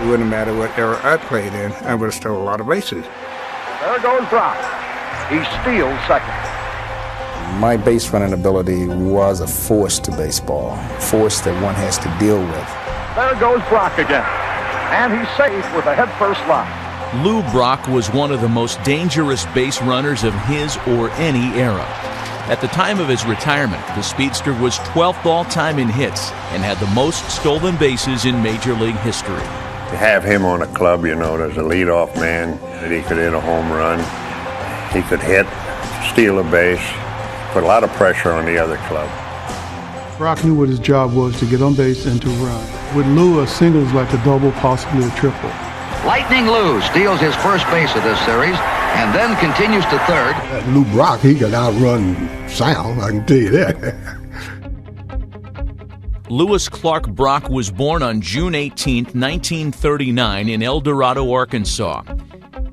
It wouldn't matter what era I played in, I would have stolen a lot of bases. There goes Brock. He steals second. My base running ability was a force to baseball, force that one has to deal with. There goes Brock again. And he's safe with a head-first line. Lou Brock was one of the most dangerous base runners of his or any era. At the time of his retirement, the speedster was 12th all-time in hits and had the most stolen bases in Major League history. To have him on a club, you know, as a leadoff man, that he could hit a home run, he could hit, steal a base, put a lot of pressure on the other club. Brock knew what his job was, to get on base and to run. With Lou, a single is like a double, possibly a triple. Lightning Lou steals his first base of this series and then continues to third. Lou Brock, he could outrun sound, I can tell you that. Lewis Clark Brock was born on June 18, 1939 in El Dorado, Arkansas.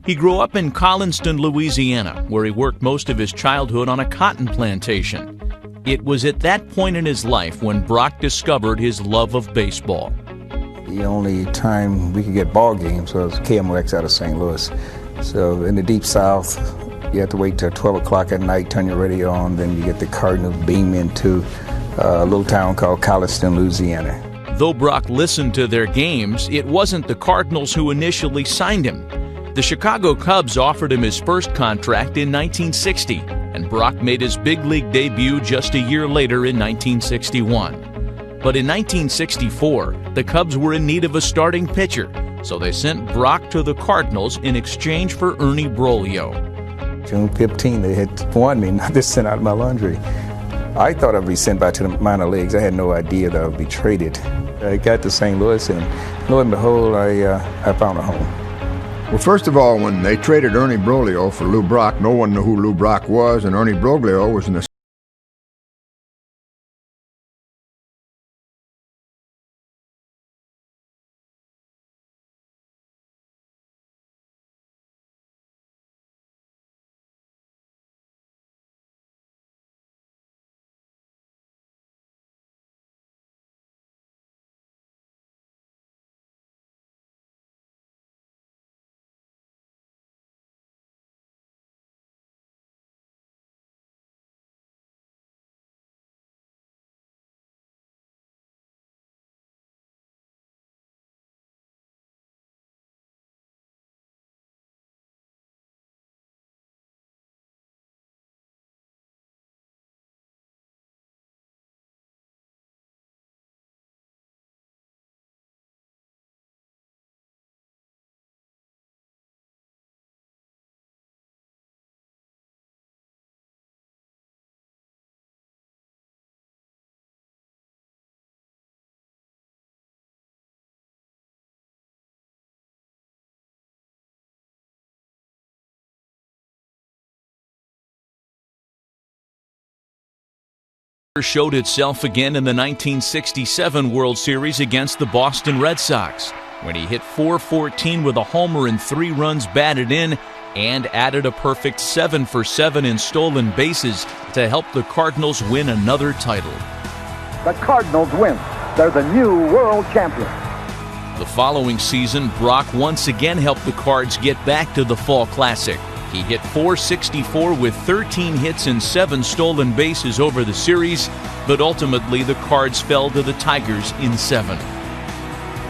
He grew up in Collinston, Louisiana, where he worked most of his childhood on a cotton plantation. It was at that point in his life when Brock discovered his love of baseball. The only time we could get ball games was KMOX out of St. Louis. So in the Deep South, you have to wait till 12 o'clock at night, turn your radio on, then you get the Cardinals beam into a little town called Collinston, Louisiana. Though Brock listened to their games, it wasn't the Cardinals who initially signed him. The Chicago Cubs offered him his first contract in 1960, and Brock made his big league debut just a year later in 1961. But in 1964, the Cubs were in need of a starting pitcher, so they sent Brock to the Cardinals in exchange for Ernie Broglio. June 15, they had warned me not to send out my laundry. I thought I'd be sent back to the minor leagues. I had no idea that I would be traded. I got to St. Louis, and lo and behold, I found a home. Well, first of all, when they traded Ernie Broglio for Lou Brock, no one knew who Lou Brock was, and Ernie Broglio was in the Showed itself again in the 1967 World Series against the Boston Red Sox, when he hit .414 with a homer and 3 runs batted in and added a perfect 7 for 7 in stolen bases to help the Cardinals win another title. The Cardinals win. They're the new world champions. The following season, Brock once again helped the Cards get back to the Fall Classic. He hit .464 with 13 hits and 7 stolen bases over the series, but ultimately the Cards fell to the Tigers in 7.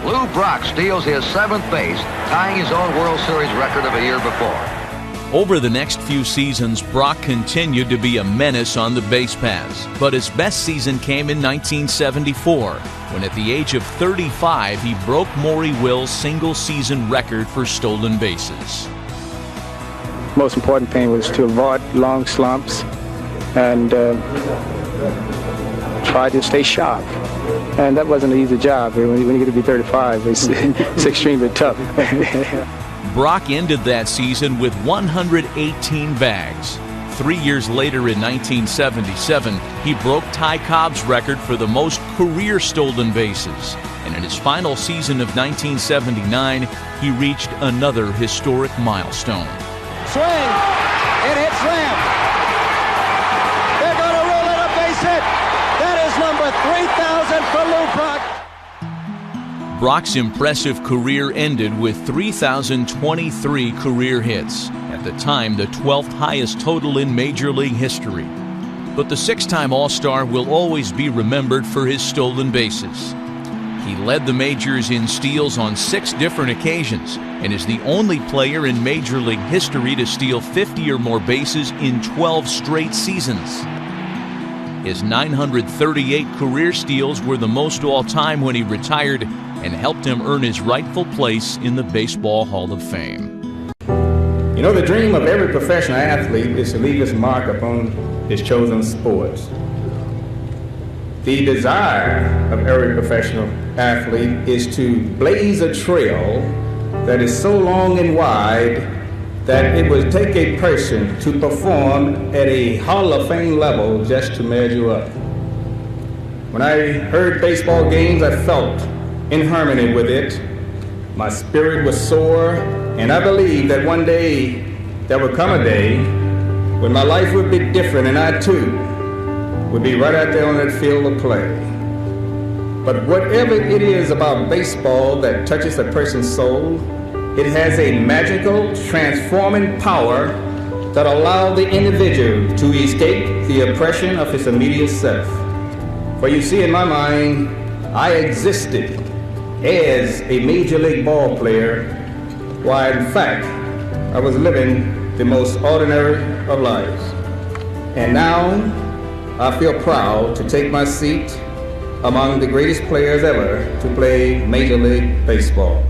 Lou Brock steals his 7th base, tying his own World Series record of a year before. Over the next few seasons, Brock continued to be a menace on the base paths, but his best season came in 1974, when at the age of 35 he broke Maury Will's single-season record for stolen bases. Most important thing was to avoid long slumps and try to stay sharp. And that wasn't an easy job. When you get to be 35, it's extremely tough. Brock ended that season with 118 bags. 3 years later in 1977, he broke Ty Cobb's record for the most career stolen bases. And in his final season of 1979, he reached another historic milestone. Swing, it hits Lamb. They're going to rule it a base hit. That is number 3,000 for Lou Brock. Brock's impressive career ended with 3,023 career hits, at the time the 12th highest total in Major League history. But the six-time All-Star will always be remembered for his stolen bases. He led the majors in steals on 6 different occasions and is the only player in Major League history to steal 50 or more bases in 12 straight seasons. His 938 career steals were the most all-time when he retired and helped him earn his rightful place in the Baseball Hall of Fame. You know, the dream of every professional athlete is to leave his mark upon his chosen sports. The desire of every professional athlete is to blaze a trail that is so long and wide that it would take a person to perform at a Hall of Fame level just to measure up. When I heard baseball games, I felt in harmony with it. My spirit was sore, and I believed that one day there would come a day when my life would be different and I too would be right out there on that field of play. But whatever it is about baseball that touches a person's soul, it has a magical, transforming power that allows the individual to escape the oppression of his immediate self. For you see, in my mind, I existed as a major league ball player, while in fact, I was living the most ordinary of lives. And now, I feel proud to take my seat among the greatest players ever to play Major League Baseball.